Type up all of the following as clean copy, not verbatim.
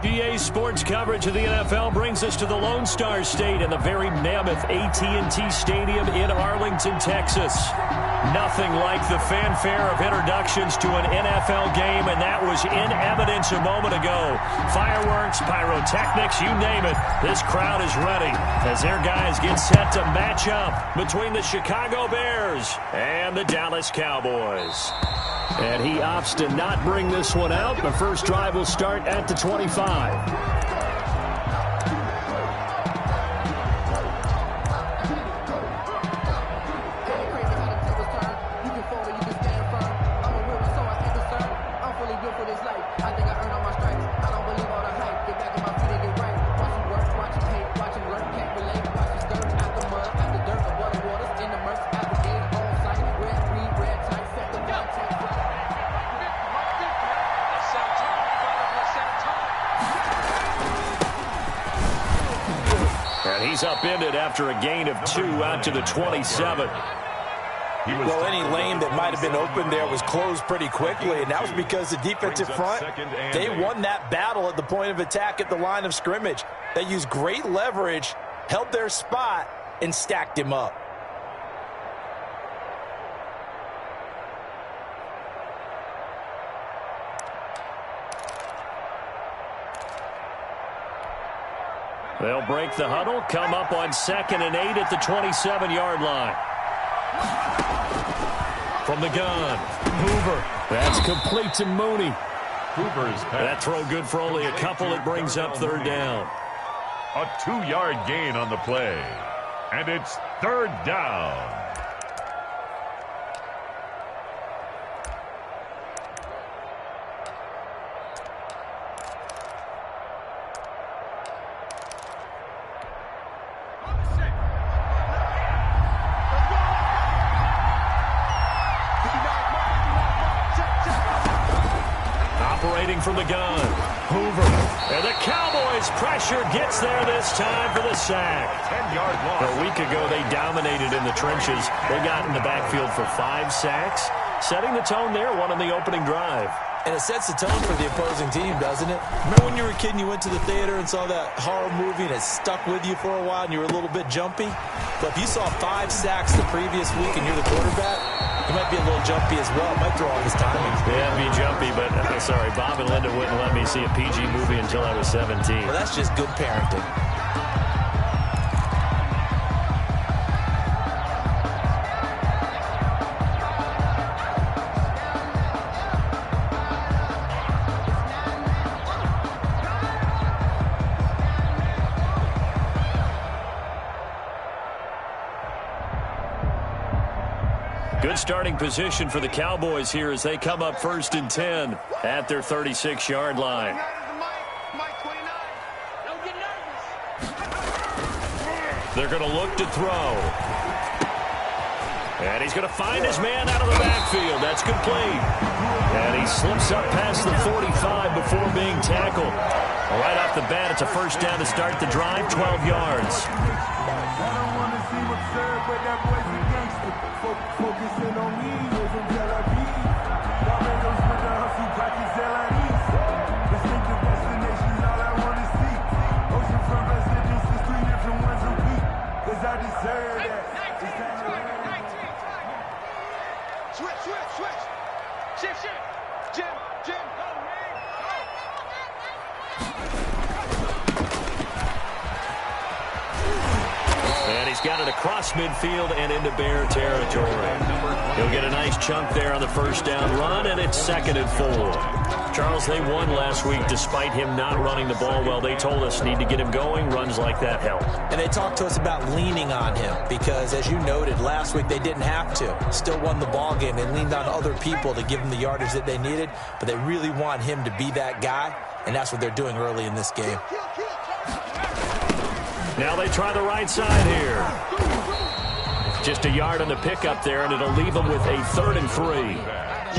EA Sports coverage of the NFL brings us to the Lone Star State and the very mammoth AT&T Stadium in Arlington, Texas. Nothing like the fanfare of introductions to an NFL game, and that was in evidence a moment ago. Fireworks, pyrotechnics, you name it. This crowd is ready as their guys get set to match up between the Chicago Bears and the Dallas Cowboys. And he opts to not bring this one out. The first drive will start at the 25. He's upended after a gain of 2 out to the 27. Well, any lane that might have been open there was closed pretty quickly, and that was because the defensive front, they won that battle at the point of attack at the line of scrimmage. They used great leverage, held their spot, and stacked him up. They'll break the huddle, come up on 2nd and 8 at the 27-yard line. From the gun, Hoover. That's complete to Mooney. Hoover's pass. That throw good for only a couple. It brings up 3rd down. A 2-yard gain on the play. And it's 3rd down. From the gun, Hoover, and the Cowboys pressure gets there this time for the sack. 10-yard loss. A week ago, they dominated in the trenches. They got in the backfield for 5 sacks, setting the tone there, one on the opening drive. And it sets the tone for the opposing team, doesn't it? Remember when you were a kid and you went to the theater and saw that horror movie and it stuck with you for a while and you were a little bit jumpy? But if you saw 5 sacks the previous week and you're the quarterback, you might be a little jumpy as well. Might throw off his timing. Yeah, be jumpy, but sorry, Bob and Linda wouldn't let me see a PG movie until I was 17. Well, that's just good parenting. Good starting position for the Cowboys here as they come up 1st and 10 at their 36-yard line. They're going to look to throw. And he's going to find his man out of the backfield. That's complete. And he slips up past the 45 before being tackled. Right off the bat, it's a 1st down to start the drive, 12 yards. Focusing on me, isn't Tel Aviv. Barbados with the hustle, pockets LIDs. Distinctive destinations, all I want to see. Oceanfront residences, 3 different ones a week. Cause I deserve that. Switch. Shift. Jim. And he's got it across midfield and into Bear territory. He'll get a nice chunk there on the 1st down run, and it's 2nd and 4. Charles, they won last week despite him not running the ball well. They told us need to get him going. Runs like that help. And they talked to us about leaning on him because, as you noted, last week they didn't have to. Still won the ball game. They leaned on other people to give them the yardage that they needed, but they really want him to be that guy, and that's what they're doing early in this game. Now they try the right side here. Just a yard on the pickup there, and it'll leave them with a 3rd and 3.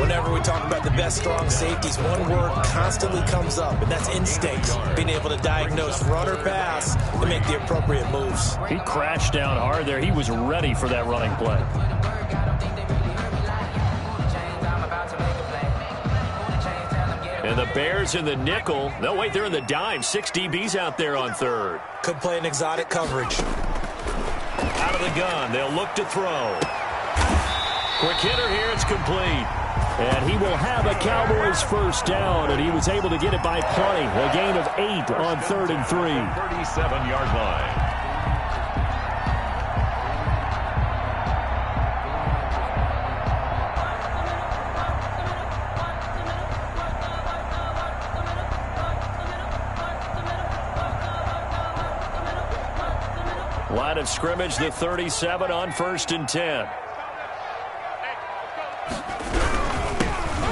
Whenever we talk about the best strong safeties, one word constantly comes up, and that's instinct. Being able to diagnose run or pass and make the appropriate moves. He crashed down hard there. He was ready for that running play. And the Bears in the nickel. No, wait, they're in the dime. 6 DBs out there on third. Could play an exotic coverage. Out of the gun. They'll look to throw. Quick hitter here. It's complete. And he will have a Cowboys first down, and he was able to get it by plenty. A gain of 8 on 3rd and 3. 37-yard line. Line of scrimmage, the 37 on 1st and 10.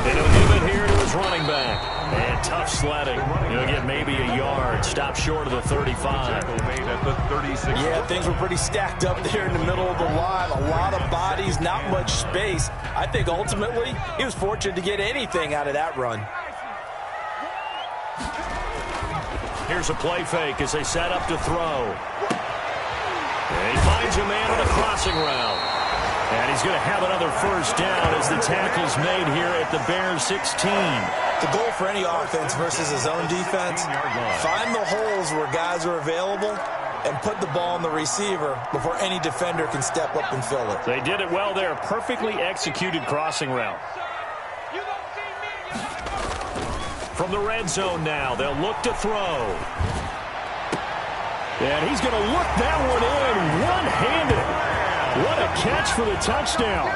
And he'll give it here to his running back. And tough sledding. He'll get maybe a yard. Stop short of the 35. Yeah, things were pretty stacked up there in the middle of the line. A lot of bodies, not much space. I think ultimately he was fortunate to get anything out of that run. Here's a play fake as they set up to throw. And he finds a man on a crossing route. And he's going to have another first down as the tackle's made here at the Bears 16. The goal for any offense versus his own defense, find the holes where guys are available and put the ball on the receiver before any defender can step up and fill it. They did it well there. Perfectly executed crossing route. From the red zone now, they'll look to throw. And he's going to look that one in one-handed. What a catch for the touchdown.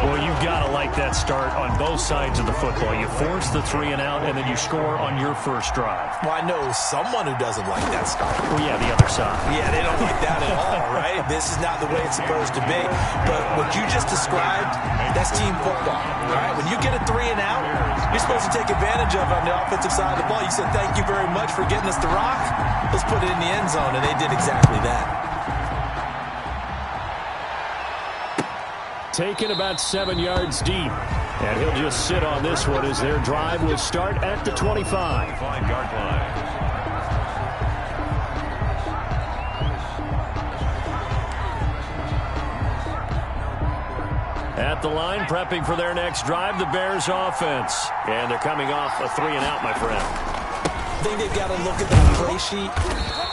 Well, you've got to like that start on both sides of the football. You force the 3 and out, and then you score on your first drive. Well, I know someone who doesn't like that start. Well, yeah, the other side. Yeah, they don't like that at all, right? This is not the way it's supposed to be. But what you just described, that's team football, all right? When you get a 3 and out, you're supposed to take advantage of it on the offensive side of the ball. You said, thank you very much for getting us the rock. Let's put it in the end zone, and they did exactly that. Taken about 7 yards deep. And he'll just sit on this one as their drive will start at the 25. 5-yard line. At the line, prepping for their next drive, the Bears offense. And they're coming off a 3 and out, my friend. I think they've got to look at that play sheet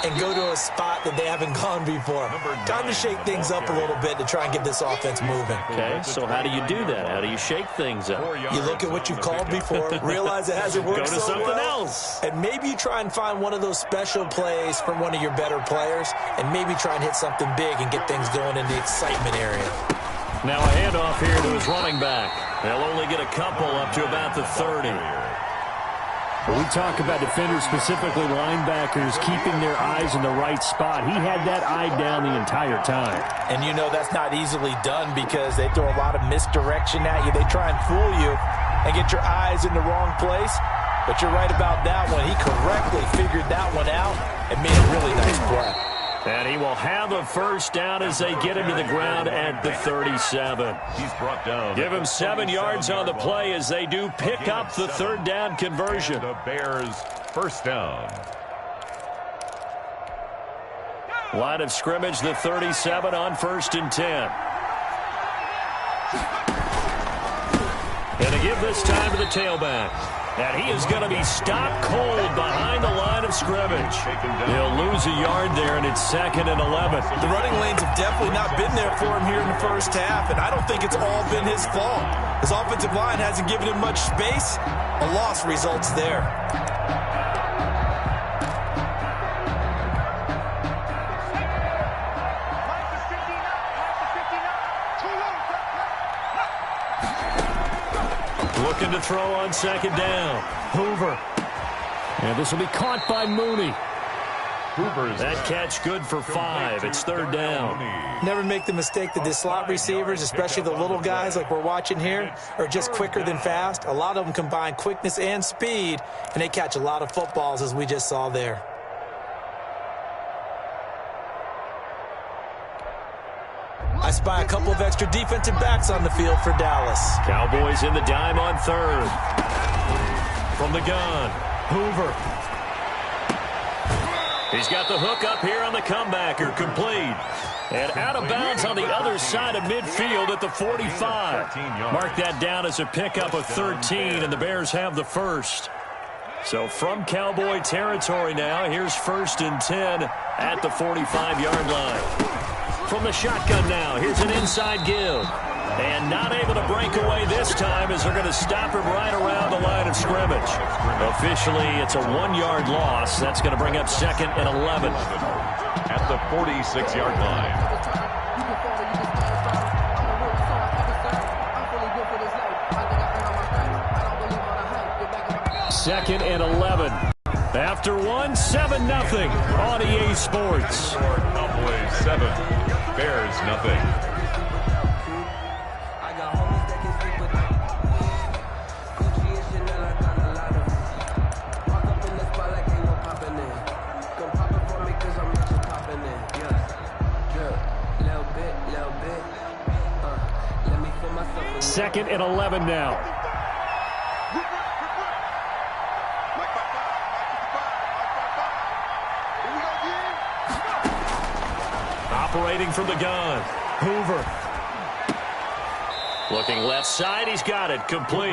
and go to a spot that they haven't gone before. Time to shake things up a little bit to try and get this offense moving. Okay, so how do you do that? How do you shake things up? You look at what you called before, realize it hasn't worked Go to so something well, else. and maybe you try and find one of those special plays from one of your better players, and maybe try and hit something big and get things going in the excitement area. Now a handoff here to his running back. They'll only get a couple up to about the 30. We talk about defenders, specifically linebackers, keeping their eyes in the right spot. He had that eye down the entire time. And you know that's not easily done because they throw a lot of misdirection at you. They try and fool you and get your eyes in the wrong place. But you're right about that one. He correctly figured that one out and made a really nice play. And he will have a first down as they get him to the ground at the 37. He's brought down. Give him 7 yards on the play as they do pick up the 3rd down conversion. The Bears first down. Line of scrimmage, the 37 on 1st and 10. And to give this time to the tailback. And he is going to be stopped cold behind the line of scrimmage. He'll lose a yard there, and it's 2nd and 11. The running lanes have definitely not been there for him here in the first half, and I don't think it's all been his fault. His offensive line hasn't given him much space. A loss results there. Looking to throw on 2nd down. Hoover. And this will be caught by Mooney. That catch good for 5. It's 3rd down. Never make the mistake that the slot receivers, especially the little guys like we're watching here, are just quicker than fast. A lot of them combine quickness and speed, and they catch a lot of footballs as we just saw there. I spy a couple of extra defensive backs on the field for Dallas. Cowboys in the dime on 3rd. From the gun, Hoover. He's got the hook up here on the comebacker, complete. And out of bounds on the other side of midfield at the 45. Mark that down as a pickup of 13, and the Bears have the first. So from Cowboy territory now, here's 1st and 10 at the 45-yard line. From the shotgun now, here's an inside give. And not able to break away this time as they're going to stop him right around the line of scrimmage. Officially, it's a 1-yard loss. That's going to bring up 2nd and 11. At the 46-yard line. 2nd and 11. After 1, 7-0 on EA Sports. Cowboys 7, Bears nothing. Second and 11 now. Operating from the gun. Hoover. Looking left side, he's got it, complete.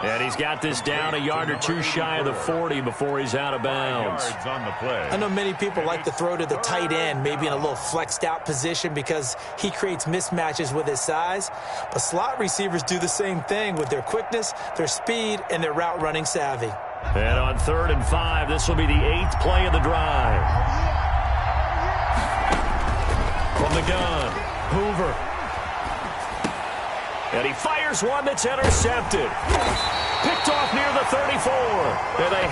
And he's got this down a yard or two shy of the 40 before he's out of bounds. On the play. I know many people like to throw to the tight end, maybe in a little flexed out position because he creates mismatches with his size. But slot receivers do the same thing with their quickness, their speed, and their route running savvy. And on 3rd and 5, this will be the 8th play of the drive. From the gun, Hoover. And he fires one that's intercepted. Picked off near the 34. And they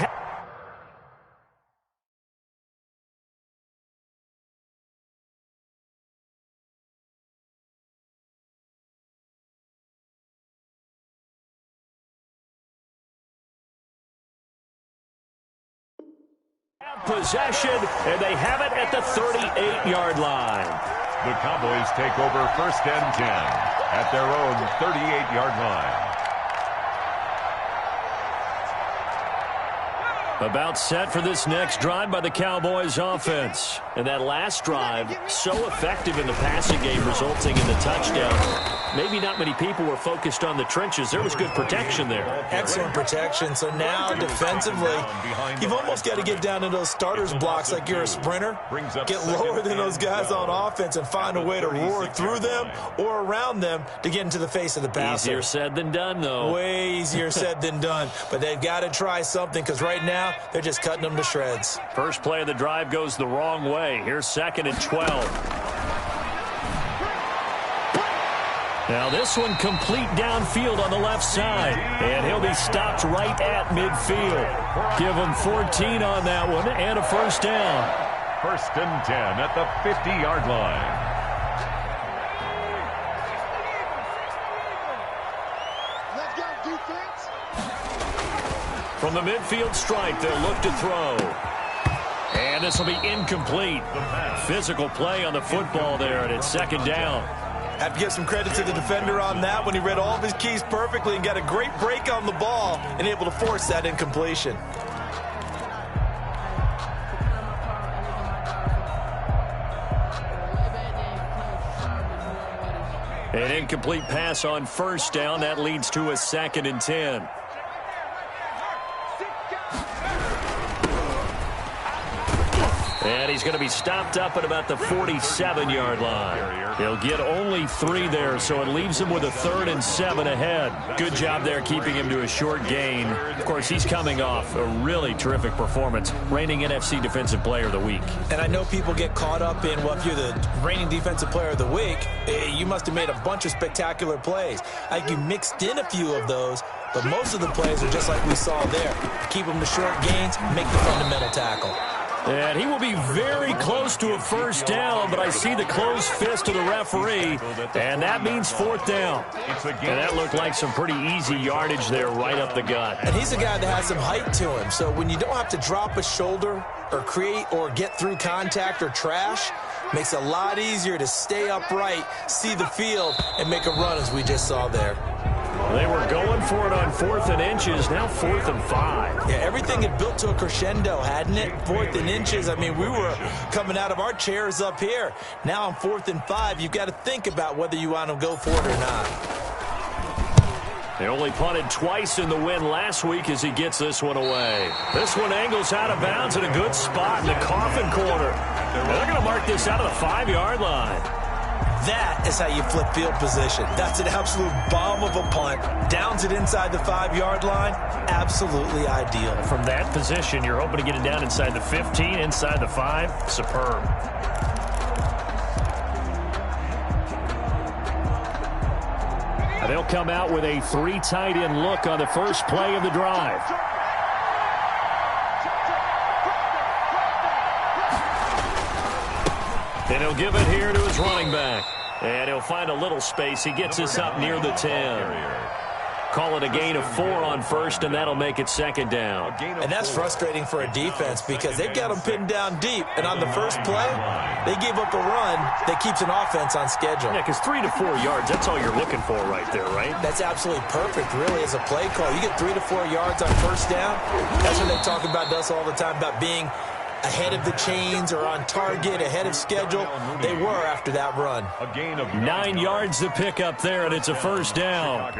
have possession, and they have it at the 38-yard line. The Cowboys take over 1st and 10 at their own 38-yard line. About set for this next drive by the Cowboys offense. And that last drive, so effective in the passing game, resulting in the touchdown. Maybe not many people were focused on the trenches. There was good protection there. Excellent protection. So now defensively, you've almost got to get down to those starters blocks like you're a sprinter. Get lower than those guys on offense and find a way to roar through them or around them to get into the face of the passer. Easier said than done, though. Way easier said than done. But they've got to try something because right now they're just cutting them to shreds. First play of the drive goes the wrong way. Here's 2nd and 12. Now this one complete downfield on the left side. And he'll be stopped right at midfield. Give him 14 on that one and a first down. 1st and 10 at the 50-yard line. Let's go, defense. From the midfield stripe, they'll look to throw. And this will be incomplete. Physical play on the football there, and it's 2nd down. Have to give some credit to the defender on that when he read all of his keys perfectly and got a great break on the ball and able to force that incompletion. An incomplete pass on 1st down. That leads to a 2nd and 10. And he's going to be stopped up at about the 47-yard line. He'll get only 3 there, so it leaves him with a 3rd and 7 ahead. Good job there keeping him to a short gain. Of course, he's coming off a really terrific performance, reigning NFC Defensive Player of the Week. And I know people get caught up in, well, if you're the reigning Defensive Player of the Week, you must have made a bunch of spectacular plays. I think you mixed in a few of those, but most of the plays are just like we saw there. Keep them to short gains, make the fundamental tackle. And he will be very close to a first down, but I see the closed fist of the referee, and that means 4th down. And that looked like some pretty easy yardage there right up the gut. And he's a guy that has some height to him, so when you don't have to drop a shoulder or create or get through contact or trash, makes it a lot easier to stay upright, see the field, and make a run as we just saw there. They were going for it on 4th and inches, now 4th and 5. Yeah, everything had built to a crescendo, hadn't it? 4th and inches. I mean, we were coming out of our chairs up here. Now on 4th and 5, you've got to think about whether you want to go for it or not. They only punted twice in the win last week as he gets this one away. This one angles out of bounds in a good spot in the coffin corner. They're going to mark this out of the 5-yard line. That is how you flip field position. That's an absolute bomb of a punt. Downs it inside the 5-yard line. Absolutely ideal. From that position, you're hoping to get it down inside the 15, inside the 5. Superb. They'll come out with a 3 tight end look on the first play of the drive. And he'll give it here to his running back. And he'll find a little space. He gets this up near the 10. Call it a gain of 4 on first, and that'll make it 2nd down. And that's frustrating for a defense because they've got them pinned down deep. And on the first play, they gave up a run that keeps an offense on schedule. Yeah, because 3 to 4 yards, that's all you're looking for right there, right? That's absolutely perfect, really, as a play call. You get 3 to 4 yards on first down. That's what they talk about us all the time, about being ahead of the chains or on target, ahead of schedule. They were after that run. A gain of 9 yards to pick up there, and it's a first down.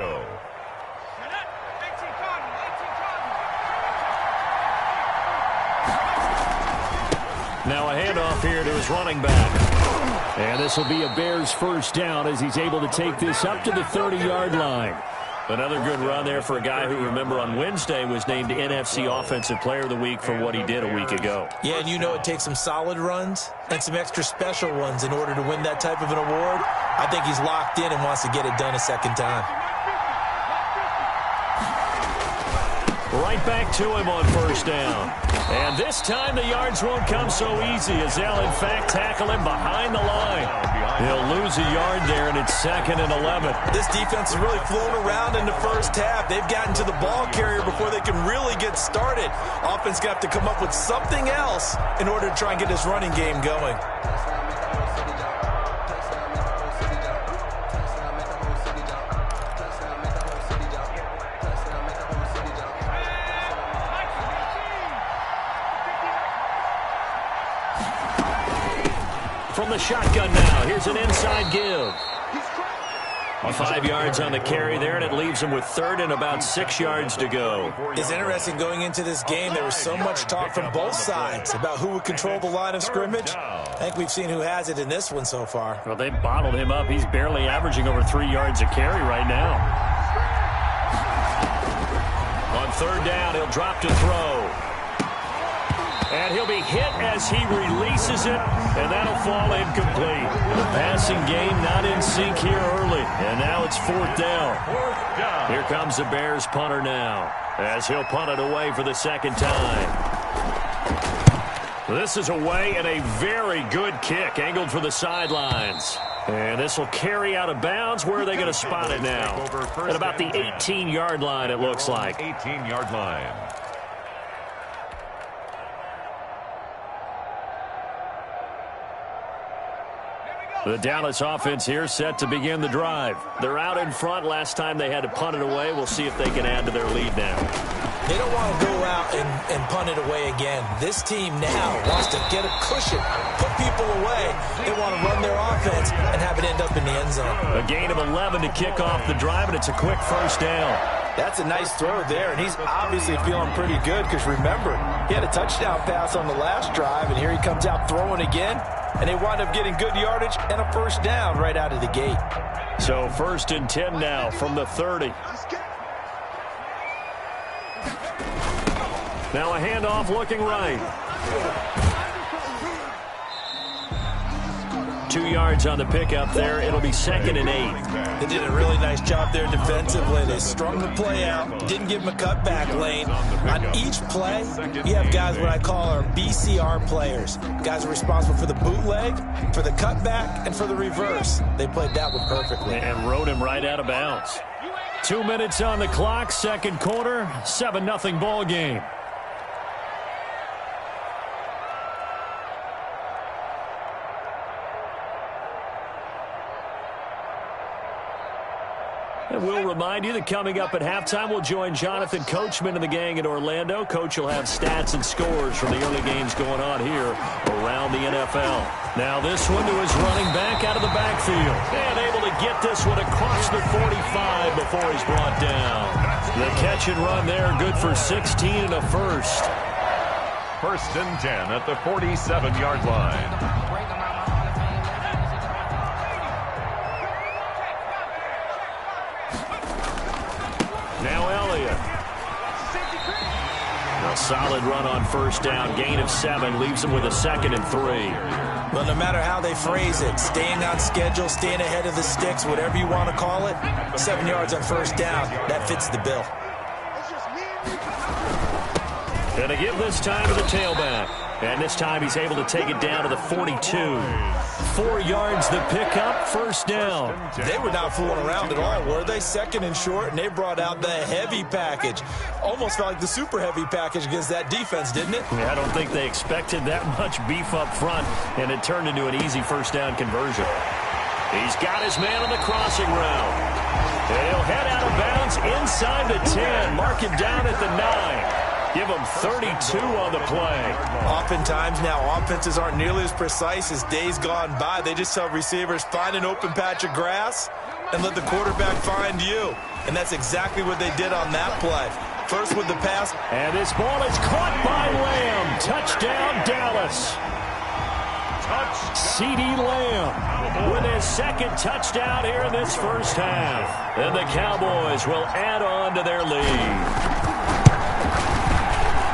Now a handoff here to his running back. And this will be a Bears first down as he's able to take this up to the 30-yard line. Another good run there for a guy who, remember, on Wednesday was named NFC Offensive Player of the Week for what he did a week ago. Yeah, and you know it takes some solid runs and some extra special ones in order to win that type of an award. I think he's locked in and wants to get it done a second time. Right back to him on first down. And this time the yards won't come so easy as they'll, in fact, tackle him behind the line. He'll lose a yard there, and it's 2nd and 11. This defense has really flown around in the first half. They've gotten to the ball carrier before they can really get started. Offense got to come up with something else in order to try and get this running game going. From the shotgun now, here's an inside give. 5 yards on the carry there, and it leaves him with 3rd and about 6 yards to go. It's interesting going into this game. There was so much talk from both sides about who would control the line of scrimmage. I think we've seen who has it in this one so far. Well, they bottled him up. He's barely averaging over 3 yards a carry right now. On 3rd down, he'll drop to throw. And he'll be hit as he releases it, and that'll fall incomplete. The passing game not in sync here early, and now it's 4th down. Here comes the Bears punter now, as he'll punt it away for the 2nd time. This is away, and a very good kick, angled for the sidelines. And this will carry out of bounds. Where are they going to spot it now? At about the 18-yard line, it looks like. 18-yard line. The Dallas offense here set to begin the drive. They're out in front. Last time they had to punt it away. We'll see if they can add to their lead now. They don't want to go out and punt it away again. This team now wants to get a cushion, put people away. They want to run their offense and have it end up in the end zone. A gain of 11 to kick off the drive, and it's a quick first down. That's a nice throw there, and he's obviously feeling pretty good because, remember, he had a touchdown pass on the last drive, and here he comes out throwing again, and they wind up getting good yardage and a first down right out of the gate. So 1st and 10 now from the 30. Now a handoff looking right. 2 yards on the pickup there. It'll be 2nd and 8. They did a really nice job there defensively. They strung the play out, didn't give him a cutback lane. On each play, you have guys what I call our BCR players. Guys are responsible for the bootleg, for the cutback, and for the reverse. They played that one perfectly. And rode him right out of bounds. 2 minutes on the clock, 2nd quarter, 7-0 ball game. And we'll remind you that coming up at halftime, we'll join Jonathan Coachman and the gang in Orlando. Coach will have stats and scores from the early games going on here around the NFL. Now this one to his running back out of the backfield. And able to get this one across the 45 before he's brought down. The catch and run there, good for 16 and a first. 1st and 10 at the 47-yard line. Now Elliott. A solid run on 1st down. Gain of 7 leaves him with a 2nd and 3. Well, no matter how they phrase it, staying on schedule, staying ahead of the sticks, whatever you want to call it, 7 yards on 1st down, that fits the bill. Going to give this time to the tailback. And this time he's able to take it down to the 42. 4 yards the pickup, 1st down. They were not fooling around at all, were they? 2nd and short, and they brought out the heavy package. Almost felt like the super heavy package against that defense, didn't it? Yeah, I don't think they expected that much beef up front, and it turned into an easy 1st down conversion. He's got his man on the crossing route. And he'll head out of bounds inside the 10. Mark him down at the 9. Give him 32 on the play. Oftentimes now, offenses aren't nearly as precise as days gone by. They just tell receivers, find an open patch of grass and let the quarterback find you. And that's exactly what they did on that play. First with the pass. And this ball is caught by Lamb. Touchdown, Dallas. CeeDee Lamb with his 2nd touchdown here in this 1st half. And the Cowboys will add on to their lead.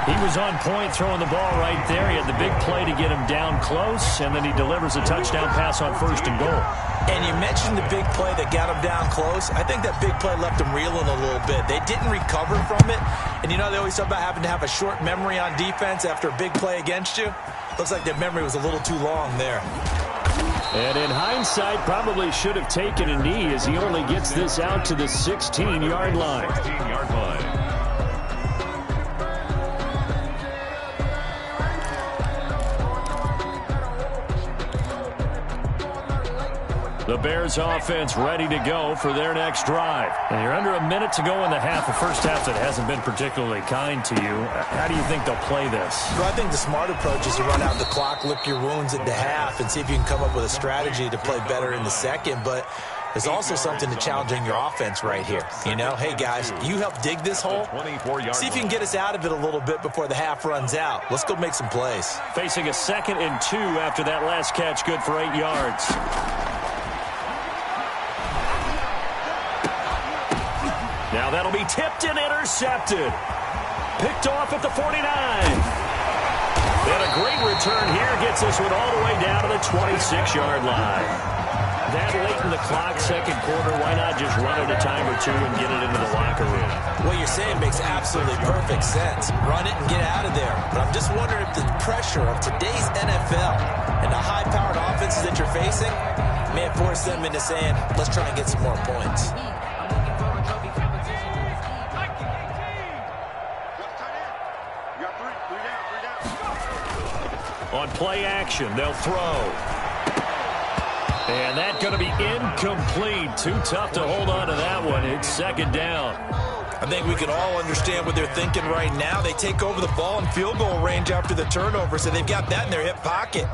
He was on point throwing the ball right there. He had the big play to get him down close, and then he delivers a touchdown pass on 1st and goal. And you mentioned the big play that got him down close. I think that big play left him reeling a little bit. They didn't recover from it. And, you know, they always talk about having to have a short memory on defense after a big play against you. Looks like that memory was a little too long there. And in hindsight, probably should have taken a knee as he only gets this out to the 16-yard line. 16-yard line. The Bears offense ready to go for their next drive. And you're under a minute to go in the half. The 1st half that hasn't been particularly kind to you. How do you think they'll play this? Well, I think the smart approach is to run out the clock, lick your wounds at the half, and see if you can come up with a strategy to play better in the 2nd. But there's also something to challenging your offense right here. You know, hey, guys, you help dig this hole. See if you can get us out of it a little bit before the half runs out. Let's go make some plays. Facing a 2nd and 2 after that last catch, good for 8 yards. Now that'll be tipped and intercepted. Picked off at the 49. And a great return here gets this one all the way down to the 26-yard line. That late in the clock, 2nd quarter, why not just run it a time or two and get it into the locker room? What you're saying makes absolutely perfect sense. Run it and get out of there. But I'm just wondering if the pressure of today's NFL and the high-powered offenses that you're facing may have forced them into saying, let's try and get some more points. On play action, they'll throw. And that's going to be incomplete. Too tough to hold on to that one. It's 2nd down. I think we can all understand what they're thinking right now. They take over the ball in field goal range after the turnover, so they've got that in their hip pocket.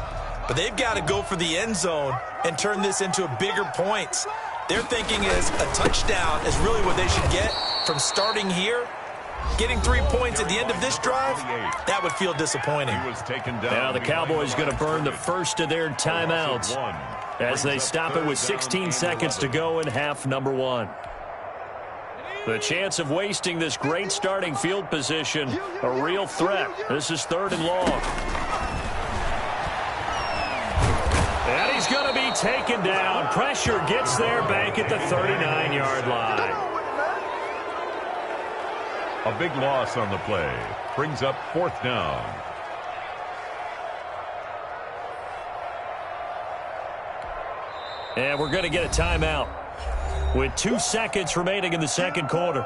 But they've got to go for the end zone and turn this into a bigger points. Their thinking is a touchdown is really what they should get from starting here. Getting 3 points at the end of this drive, that would feel disappointing. Now the Cowboys going to burn the first of their timeouts as they stop it with 16 seconds to go in half number 1. The chance of wasting this great starting field position, a real threat. This is 3rd and long. And he's going to be taken down. Pressure gets there back at the 39-yard line. A big loss on the play. Brings up 4th down. And we're going to get a timeout with 2 seconds remaining in the 2nd quarter.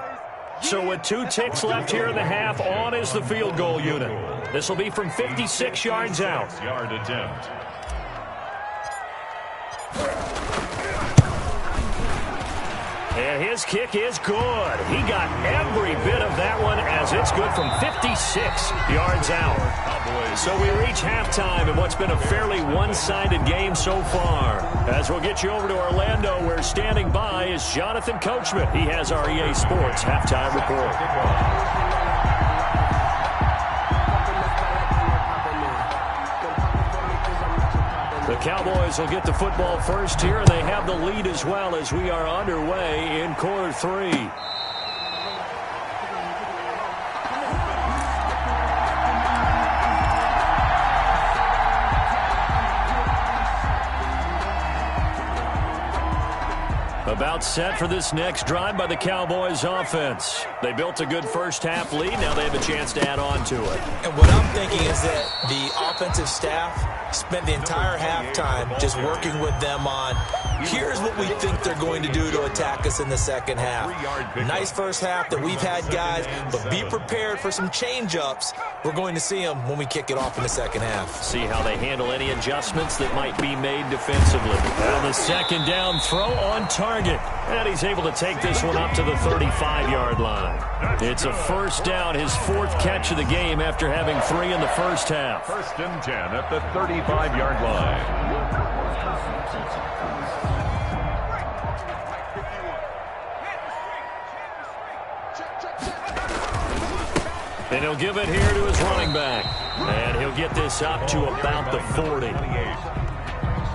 So with 2 ticks left here in the half, on is the field goal unit. This will be from 56 yards out. 6-yard attempt. And his kick is good. He got every bit of that one as it's good from 56 yards out. So we reach halftime in what's been a fairly one-sided game so far. As we'll get you over to Orlando, where standing by is Jonathan Coachman. He has our EA Sports halftime report. The Cowboys will get the football first here, and they have the lead as well as we are underway in quarter 3. About set for this next drive by the Cowboys offense. They built a good first-half lead. Now they have a chance to add on to it. And what I'm thinking is that the offensive staff spent the entire halftime just working with them on, here's what we think they're going to do to attack us in the second half. Nice first half that we've had, guys, but be prepared for some change-ups. We're going to see them when we kick it off in the second half. See how they handle any adjustments that might be made defensively. And the second down throw on target. And he's able to take this one up to the 35-yard line. It's a first down, his 4th catch of the game after having 3 in the first half. 1st and 10 at the 35-yard line. And he'll give it here to his running back. And he'll get this up to about the 40.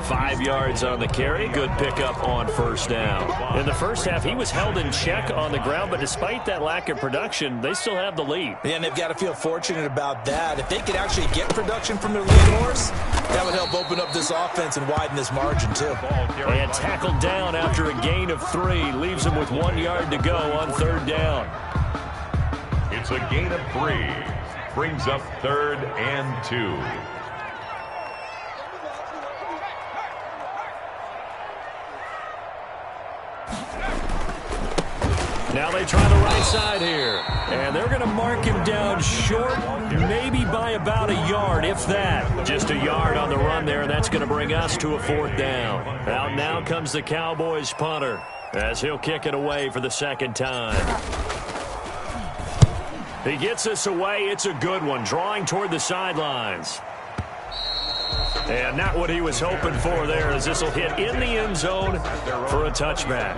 5 yards on the carry. Good pickup on first down. In the first half, he was held in check on the ground, but despite that lack of production, they still have the lead. Yeah, and they've got to feel fortunate about that. If they could actually get production from their lead horse, that would help open up this offense and widen this margin, too. And tackled down after a gain of 3. Leaves him with 1 yard to go on 3rd down. It's a gain of 3. Brings up 3rd and 2. Now they try the right side here. And they're going to mark him down short, maybe by about a yard, if that. Just a yard on the run there, and that's going to bring us to a 4th down. Out now comes the Cowboys punter, as he'll kick it away for the 2nd time. He gets this away. It's a good one, drawing toward the sidelines. And not what he was hoping for there, as this will hit in the end zone for a touchback.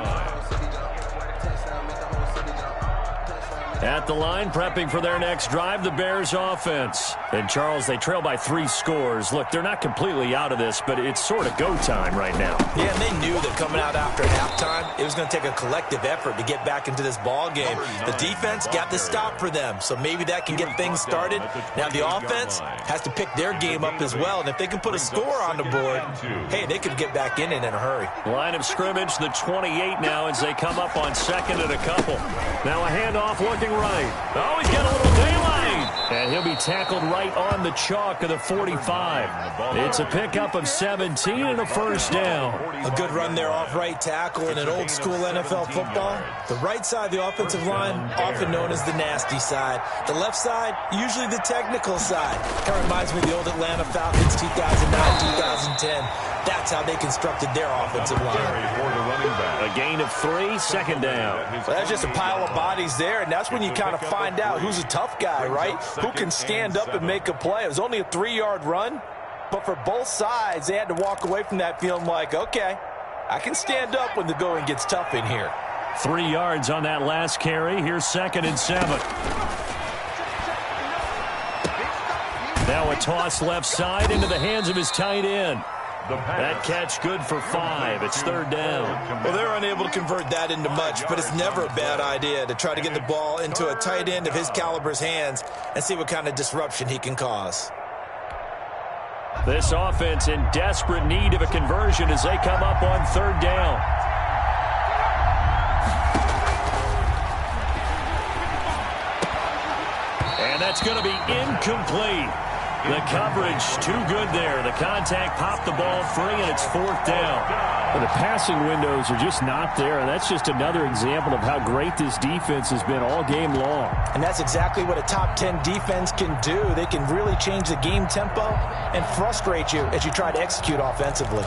At the line, prepping for their next drive, the Bears offense. And, Charles, they trail by 3 scores. Look, they're not completely out of this, but it's sort of go time right now. Yeah, and they knew that coming out after halftime, it was going to take a collective effort to get back into this ball game. The defense got the stop for them, so maybe that can get things started. Now the offense has to pick their game up as well, and if they can put a score on the board, hey, they could get back in it in a hurry. Line of scrimmage, the 28 now as they come up on 2nd and a couple. Now a handoff looking right. Oh, he's got a little daylight. And he'll be tackled right on the chalk of the 45. It's a pickup of 17 and a first down. A good run there off right tackle in an old school NFL football. The right side of the offensive line, often known as the nasty side. The left side, usually the technical side. Kind of reminds me of the old Atlanta Falcons 2009, 2010. That's how they constructed their offensive line. A gain of 3, 2nd down. Well, that's just a pile of bodies there, and that's when you kind of find out who's a tough guy, right? Who can stand up and make a play. It was only a 3-yard run, but for both sides, they had to walk away from that feeling like, okay, I can stand up when the going gets tough in here. 3 yards on that last carry. Here's 2nd and 7. Now a toss left side into the hands of his tight end. That catch good for 5. It's 3rd down. Well, they're unable to convert that into much, but it's never a bad idea to try to get the ball into a tight end of his caliber's hands and see what kind of disruption he can cause. This offense in desperate need of a conversion as they come up on 3rd down. And that's going to be incomplete. The coverage too good there. The contact popped the ball free, and it's 4th down. Well, the passing windows are just not there, and that's just another example of how great this defense has been all game long. And that's exactly what a top 10 defense can do. They can really change the game tempo and frustrate you as you try to execute offensively.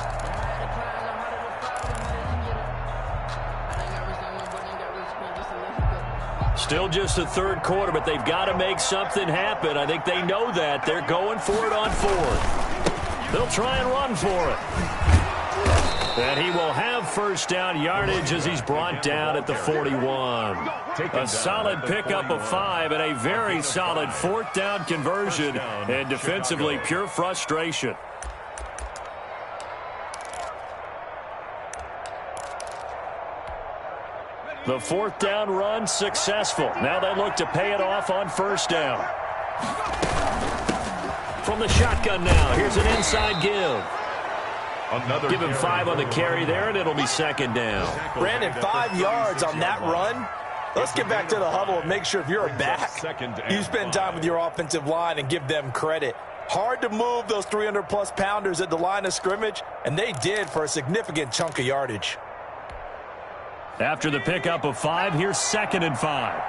Still just the third quarter, but they've got to make something happen. I think they know that. They're going for it on fourth. They'll try and run for it. And he will have first down yardage as he's brought down at the 41. A solid pickup of 5 and a very solid fourth down conversion. And defensively, pure frustration. The fourth down run successful. Now they look to pay it off on first down. From the shotgun now, here's an inside give. Give him 5 on the carry there, and it'll be second down. Brandon, 5 yards on that run. Let's get back to the huddle and make sure if you're a back, you spend time with your offensive line and give them credit. Hard to move those 300-plus pounders at the line of scrimmage, and they did for a significant chunk of yardage. After the pickup of 5, here's second and 5.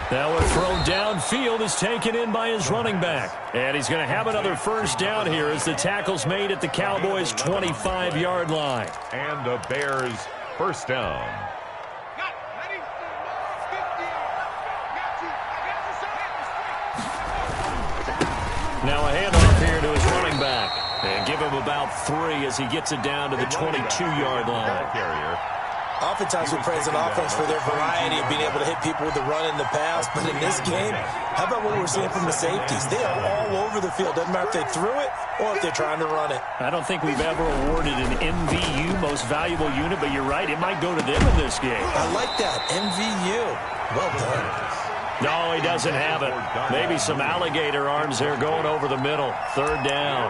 Now a throw downfield is taken in by his running back. And he's going to have another first down here as the tackle's made at the Cowboys' 25-yard line. And the Bears first down. Now a handoff here to his running back. And give him about 3 as he gets it down to the 22-yard line. Oftentimes we praise an offense for their variety of being able to hit people with the run and the pass. But in this game, how about what we're seeing from the safeties? They are all over the field. Doesn't matter if they threw it or if they're trying to run it. I don't think we've ever awarded an MVU, most valuable unit, but you're right. It might go to them in this game. I like that. MVU. Well done. No, he doesn't have it. Maybe some alligator arms there going over the middle. Third down.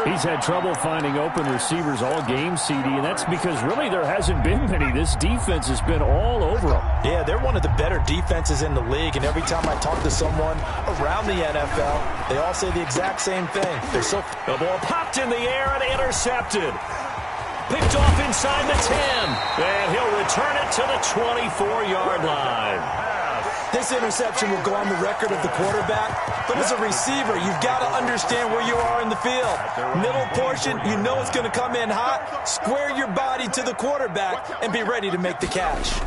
He's had trouble finding open receivers all game, CD, and that's because really there hasn't been many. This defense has been all over them. Yeah, they're one of the better defenses in the league, and every time I talk to someone around the NFL, they all say the exact same thing. The ball popped in the air and intercepted. Picked off inside the 10, and he'll return it to the 24-yard line. This interception will go on the record of the quarterback, but as a receiver, you've got to understand where you are in the field. Middle portion, you know it's going to come in hot. Square your body to the quarterback and be ready to make the catch.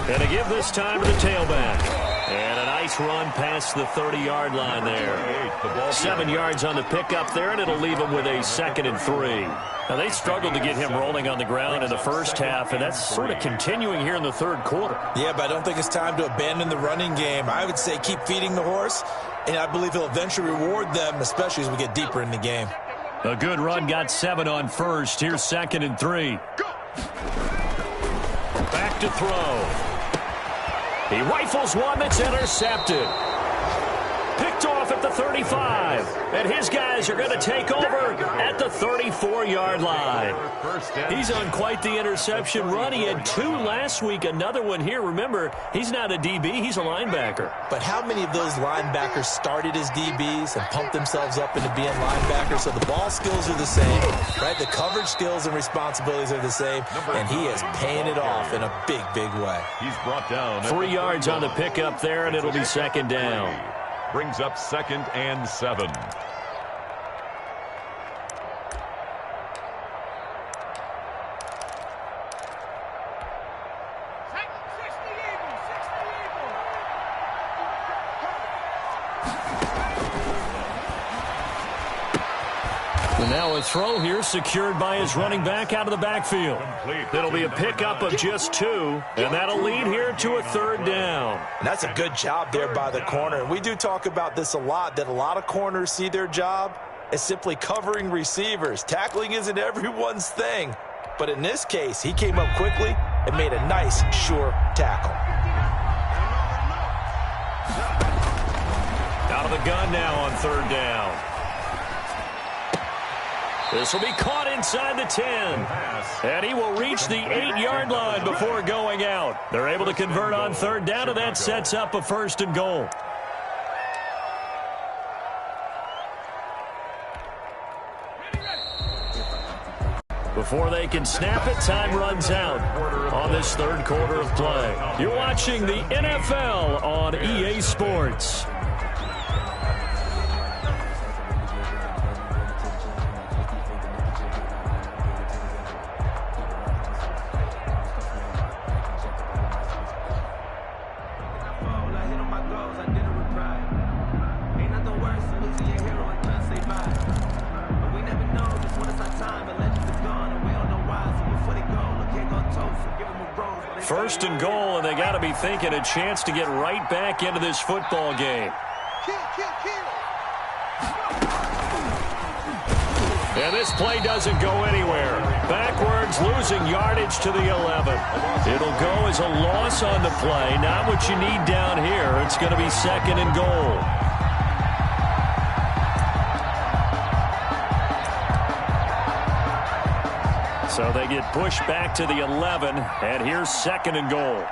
And to give this time to the tailback. And a nice run past the 30-yard line there. 7 yards on the pickup there, and it'll leave him with a 2nd and 3. Now, they struggled to get him rolling on the ground in the first half, and that's sort of continuing here in the third quarter. Yeah, but I don't think it's time to abandon the running game. I would say keep feeding the horse, and I believe he'll eventually reward them, especially as we get deeper in the game. A good run, got 7 on first. Here's 2nd and 3. Back to throw. He rifles one that's intercepted. Picked off at the 35. And his guys are going to take over at the 34-yard line. He's on quite the interception run. He had 2 last week, another one here. Remember, he's not a DB, he's a linebacker. But how many of those linebackers started as DBs and pumped themselves up into being linebackers? So the ball skills are the same, right? The coverage skills and responsibilities are the same, and he is paying it off in a big, big way. He's brought down 3 yards on the pickup there, and it'll be 2nd down. Brings up 2nd and 7. And now a throw here secured by his running back out of the backfield. It'll be a pickup of just 2, and that'll lead here to a 3rd down. And that's a good job there by the corner. And we do talk about this a lot, that a lot of corners see their job as simply covering receivers. Tackling isn't everyone's thing. But in this case, he came up quickly and made a nice, sure tackle. Out of the gun now on 3rd down. This will be caught inside the 10. And he will reach the 8-yard line before going out. They're able to convert on 3rd down, and that sets up a 1st and goal. Before they can snap it, time runs out on this 3rd quarter of play. You're watching the NFL on EA Sports. First and goal, and they got to be thinking a chance to get right back into this football game. And this play doesn't go anywhere. Backwards, losing yardage to the 11. It'll go as a loss on the play. Not what you need down here. It's going to be second and goal. So they get pushed back to the 11, and here's second and goal.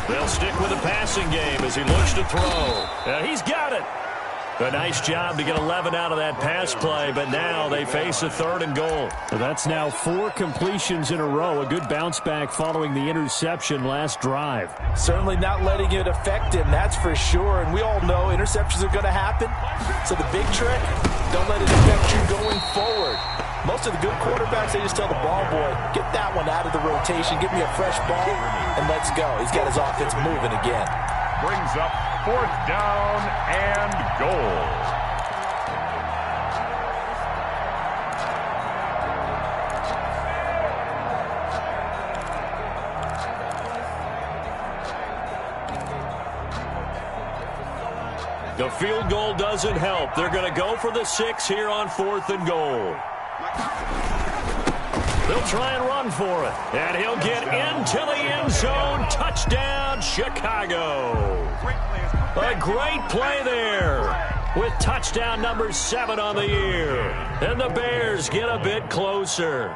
They'll stick with the passing game as he looks to throw. He's got it. A nice job to get 11 out of that pass play, but now they face a third and goal. So that's now 4 completions in a row. A good bounce back following the interception last drive. Certainly not letting it affect him, that's for sure. And we all know interceptions are going to happen. So the big trick, don't let it affect you going forward. Most of the good quarterbacks, they just tell the ball boy, get that one out of the rotation, give me a fresh ball, and let's go. He's got his offense moving again. Brings up 4th down and goal. The field goal doesn't help. They're going to go for the 6 here on 4th and goal. They'll try and run for it. And he'll get into the end zone. Touchdown, Chicago. A great play there with touchdown number 7 on the year. And the Bears get a bit closer.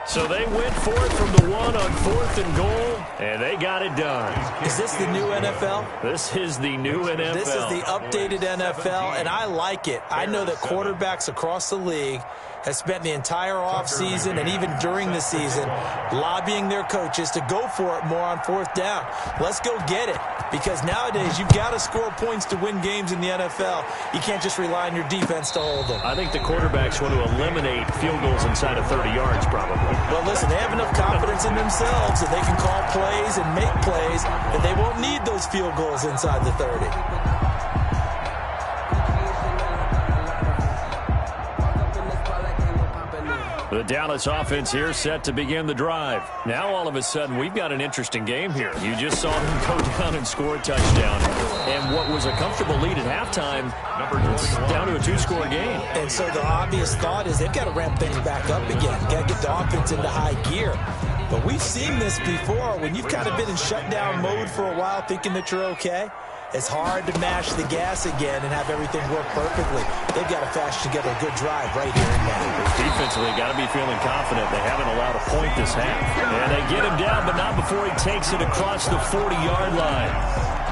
So they went for it from the 1 on 4th and goal, and they got it done. Is this the new NFL? This is the new NFL. This is the updated NFL, and I like it. I know that quarterbacks across the league have spent the entire offseason and even during the season lobbying their coaches to go for it more on 4th down. Let's go get it, because nowadays you've got to score points to win games in the NFL. You can't just rely on your defense to hold them. I think the quarterbacks want to eliminate field goals inside of 30 yards probably. Well, listen, they have enough confidence in themselves that they can call plays and make plays that they won't need those field goals inside the 30. The Dallas offense here set to begin the drive. Now all of a sudden we've got an interesting game here. You just saw them go down and score a touchdown. And what was a comfortable lead at halftime, it's down to a 2-score game. And so the obvious thought is they've got to ramp things back up again. Got to get the offense into high gear. But we've seen this before. When you've kind of been in shutdown mode for a while thinking that you're okay, it's hard to mash the gas again and have everything work perfectly. They've got to fashion together a good drive right here and now. Defensively, got to be feeling confident. They haven't allowed a point this half. And they get him down, but not before he takes it across the 40-yard line.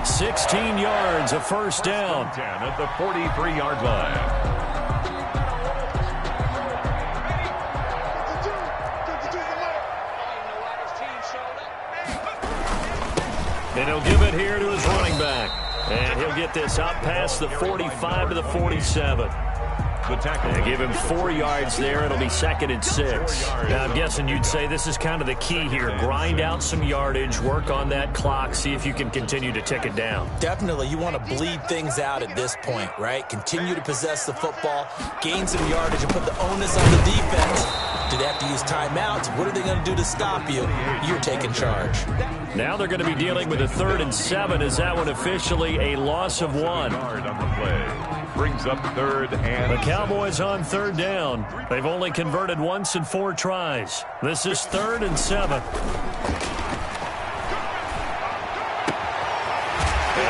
16 yards, a first down. 10 at the 43-yard line. And he'll give it here to his running back. And he'll get this out past the 45 to the 47. They give him 4 yards there. It'll be 2nd and 6. Now, I'm guessing you'd say this is kind of the key here. Grind out some yardage, work on that clock, see if you can continue to tick it down. Definitely. You want to bleed things out at this point, right? Continue to possess the football, gain some yardage, and put the onus on the defense. Do they have to use timeouts? What are they going to do to stop you? You're taking charge. Now they're going to be dealing with a 3rd and 7. Is that one officially a loss of 1? On the play. Brings up 3rd and The Cowboys on 3rd down. They've only converted once in 4 tries. This is 3rd and 7. And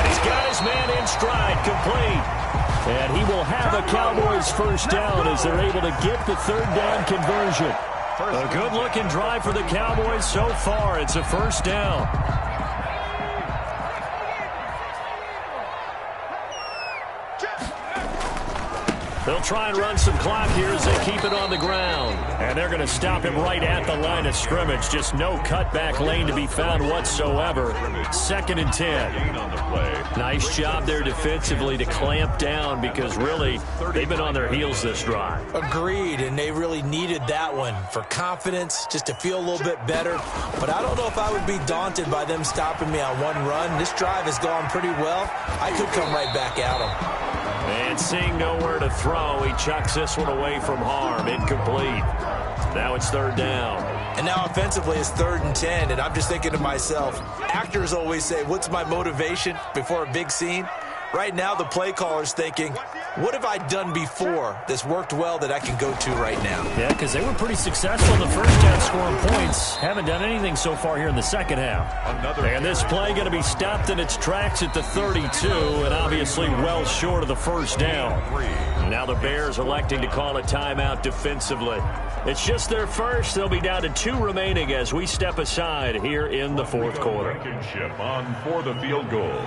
he's got his man in stride, complete. And he will have a Cowboys first down as they're able to get the 3rd down conversion. A good-looking drive for the Cowboys so far. It's a first down. They'll try and run some clock here as they keep it on the ground. And they're going to stop him right at the line of scrimmage. Just no cutback lane to be found whatsoever. 2nd and 10. on the play. Nice job there defensively to clamp down because really they've been on their heels this drive. Agreed, and they really needed that one for confidence, just to feel a little bit better. But I don't know if I would be daunted by them stopping me on one run. This drive has gone pretty well. I could come right back at them. And seeing nowhere to throw, he chucks this one away from harm. Incomplete. Now it's third down. And now offensively it's 3rd and 10, and I'm just thinking to myself, actors always say, what's my motivation before a big scene? Right now the play caller's thinking, what have I done before that's worked well that I can go to right now? Yeah, because they were pretty successful in the first half scoring points. Haven't done anything so far here in the second half. And this play going to be stopped in its tracks at the 32, and obviously well short of the first down. Now the Bears electing to call a timeout defensively. It's just their first. They'll be down to 2 remaining as we step aside here in the fourth quarter. Blankenship on for the field goal.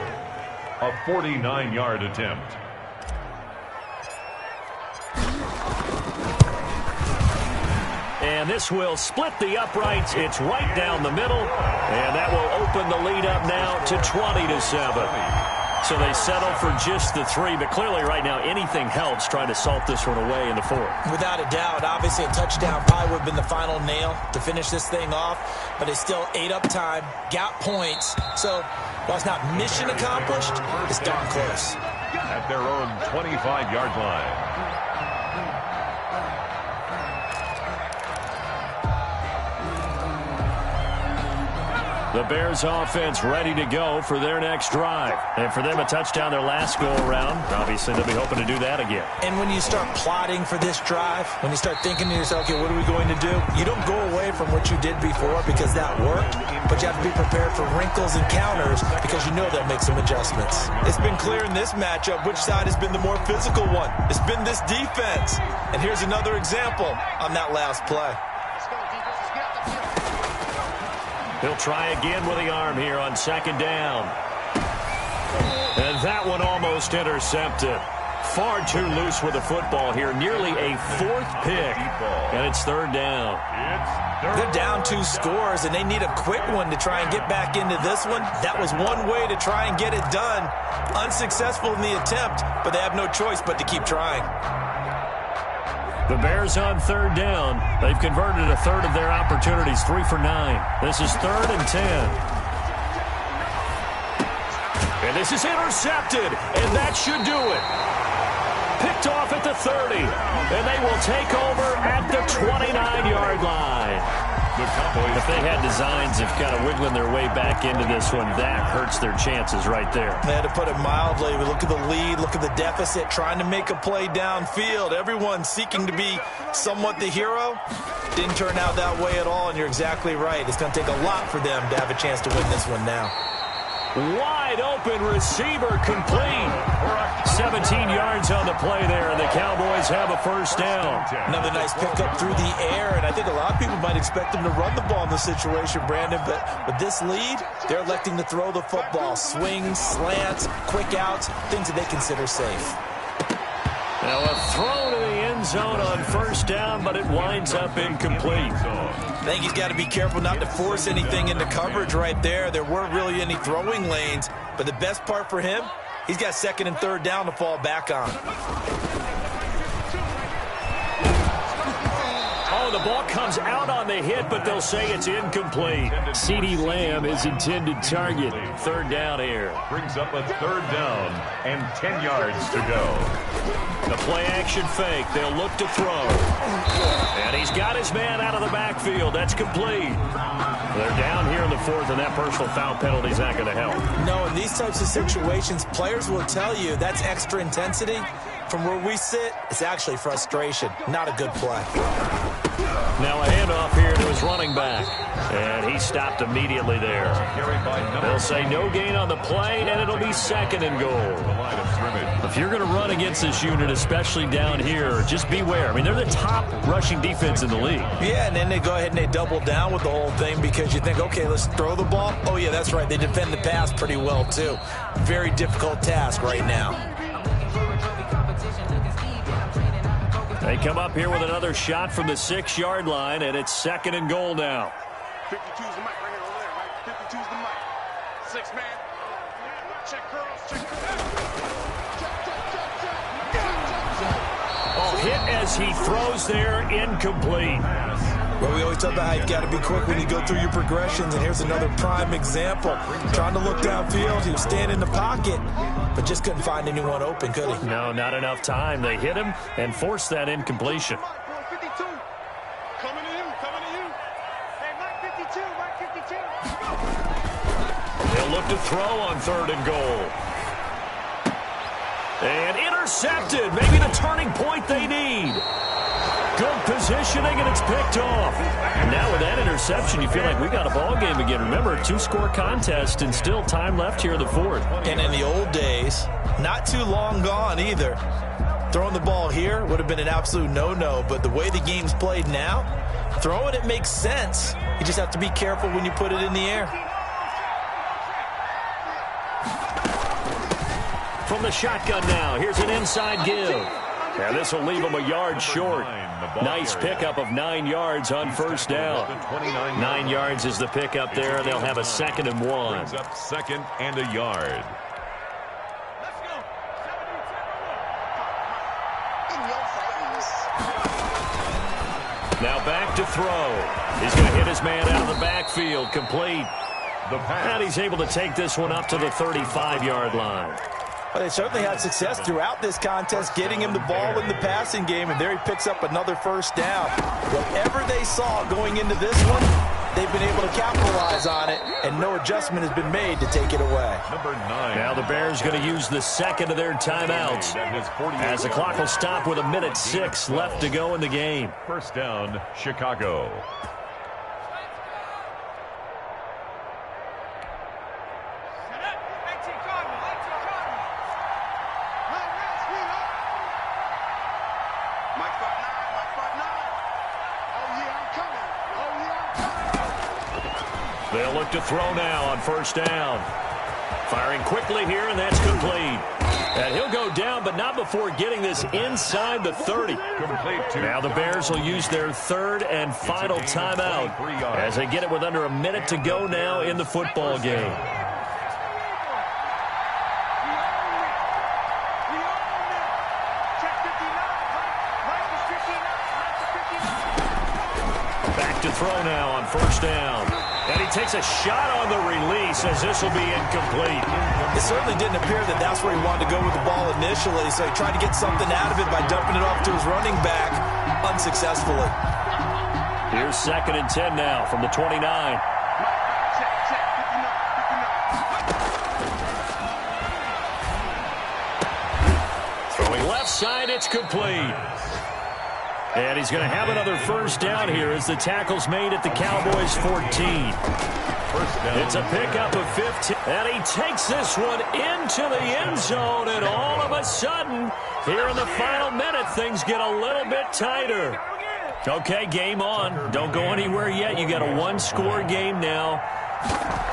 A 49-yard attempt. And this will split the uprights. It's right down the middle. And that will open the lead up now to 20-7. So they settle for just the 3. But clearly right now anything helps trying to salt this one away in the fourth. Without a doubt. Obviously a touchdown probably would have been the final nail to finish this thing off. But it's still 8 up time. Got points. So while it's not mission accomplished, it's darn close. At their own 25-yard line. The Bears offense ready to go for their next drive. And for them, a touchdown their last go-around. Obviously, they'll be hoping to do that again. And when you start plotting for this drive, when you start thinking to yourself, okay, what are we going to do? You don't go away from what you did before because that worked, but you have to be prepared for wrinkles and counters because you know they'll make some adjustments. It's been clear in this matchup which side has been the more physical one. It's been this defense. And here's another example on that last play. He'll try again with the arm here on second down. And that one almost intercepted. Far too loose with the football here. Nearly a 4th pick. And it's third down. They're down 2 scores, and they need a quick one to try and get back into this one. That was one way to try and get it done. Unsuccessful in the attempt, but they have no choice but to keep trying. The Bears on third down. They've converted a third of their opportunities, 3 for 9. This is 3rd and 10. And this is intercepted, and that should do it. Picked off at the 30, and they will take over at the 29-yard line. If they had designs of kind of wiggling their way back into this one, that hurts their chances right there. They had to put it mildly. We look at the lead, look at the deficit, trying to make a play downfield. Everyone seeking to be somewhat the hero. Didn't turn out that way at all, and you're exactly right. It's going to take a lot for them to have a chance to win this one now. Wide open receiver complete. 17 yards on the play there, and the Cowboys have a first down. Another nice pickup through the air, and I think a lot of people might expect them to run the ball in this situation, Brandon, but with this lead, they're electing to throw the football. Swings, slants, quick outs, things that they consider safe. Now a throw to the end zone on first down, but it winds up incomplete. I think he's got to be careful not to force anything into coverage right there. There weren't really any throwing lanes, but the best part for him, he's got 2nd and 3rd down to fall back on. Oh, the ball comes out on the hit, but they'll say it's incomplete. CeeDee Lamb is intended target. 3rd down here. Brings up a 3rd down and 10 yards to go. The play action fake. They'll look to throw. And he's got his man out of the backfield. That's complete. They're down here in the 4th, and that personal foul penalty is not going to help. No, in these types of situations, players will tell you that's extra intensity. From where we sit, it's actually frustration. Not a good play. Now a handoff here to his running back. And he stopped immediately there. They'll say no gain on the play, and it'll be 2nd and goal. If you're going to run against this unit, especially down here, just beware. I mean, they're the top rushing defense in the league. Yeah, and then they go ahead and they double down with the whole thing because you think, okay, let's throw the ball. Oh, yeah, that's right. They defend the pass pretty well, too. Very difficult task right now. They come up here with another shot from the 6-yard line, and it's 2nd and goal now. 52's the mic right here over there, right? 52's the mic. 6 man. Check curls, check curls. Oh, hit as he throws there, incomplete. Well, we always talk about how you've got to be quick when you go through your progressions, and here's another prime example. Trying to look downfield, he was standing in the pocket, but just couldn't find anyone open, could he? No, not enough time. They hit him and forced that incompletion. 52. Coming in. Coming to you. Hey, Mike 52, Mike 52. They'll look to throw on 3rd and goal. And intercepted. Maybe the turning point they need. Good positioning, and it's picked off. And now with that interception, you feel like we got a ball game again. Remember, a 2-score contest and still time left here in the 4th. And in the old days, not too long gone either, throwing the ball here would have been an absolute no-no. But the way the game's played now, throwing it makes sense. You just have to be careful when you put it in the air. From the shotgun now, here's an inside give. And this will leave them a yard short. Nice pickup of 9 yards on 1st down. 9 yards is the pickup there, and they'll have a 2nd and 1. Brings up 2nd and a yard. Now back to throw. He's going to hit his man out of the backfield, complete. And he's able to take this one up to the 35-yard line. Well, they certainly had success throughout this contest, getting him the ball in the passing game, and there he picks up another 1st down. Whatever they saw going into this one, they've been able to capitalize on it, and no adjustment has been made to take it away. Number 9. Now the Bears going to use the 2nd of their timeouts, as the clock will stop with 1:06 left to go in the game. 1st down, Chicago. They'll look to throw now on 1st down. Firing quickly here, and that's complete. And he'll go down, but not before getting this inside the 30. Now the Bears will use their 3rd and final timeout as they get it with under a minute to go now in the football game. Back to throw now on 1st down. And he takes a shot on the release as this will be incomplete. It certainly didn't appear that that's where he wanted to go with the ball initially, so he tried to get something out of it by dumping it off to his running back unsuccessfully. Here's 2nd and 10 now from the 29. Throwing left side, it's complete. And he's going to have another 1st down here as the tackle's made at the Cowboys' 14. It's a pickup of 15. And he takes this one into the end zone. And all of a sudden, here in the final minute, things get a little bit tighter. Okay, game on. Don't go anywhere yet. You got a 1-score game now.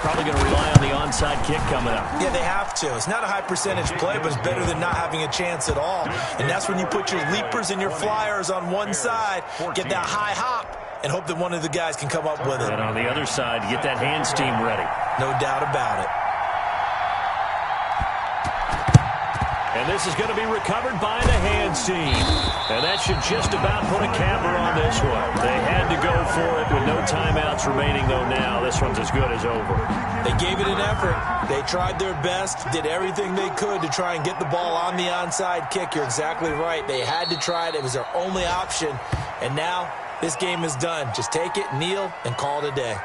Probably going to rely on the onside kick coming up. Yeah, they have to. It's not a high percentage play, but it's better than not having a chance at all. And that's when you put your leapers and your flyers on one side, get that high hop, and hope that one of the guys can come up with it. And on the other side, get that hands team ready. No doubt about it. And this is going to be recovered by the hands team. And that should just about put a capper on this one. They had to go for it with no timeouts remaining, though now this one's as good as over. They gave it an effort. They tried their best, did everything they could to try and get the ball on the onside kick. You're exactly right. They had to try it. It was their only option. And now this game is done. Just take it, kneel, and call it a day.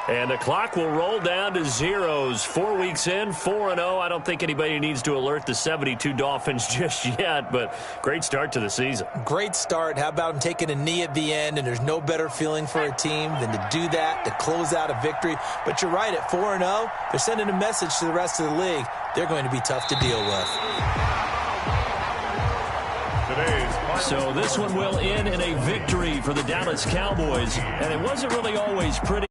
And the clock will roll down to zeros. 4 weeks in, 4-0. I don't think anybody needs to alert the 72 Dolphins just yet, but great start to the season. Great start. How about him taking a knee at the end? And there's no better feeling for a team than to do that, to close out a victory. But you're right, at 4-0, they're sending a message to the rest of the league. They're going to be tough to deal with. So this one will end in a victory for the Dallas Cowboys, and it wasn't really always pretty.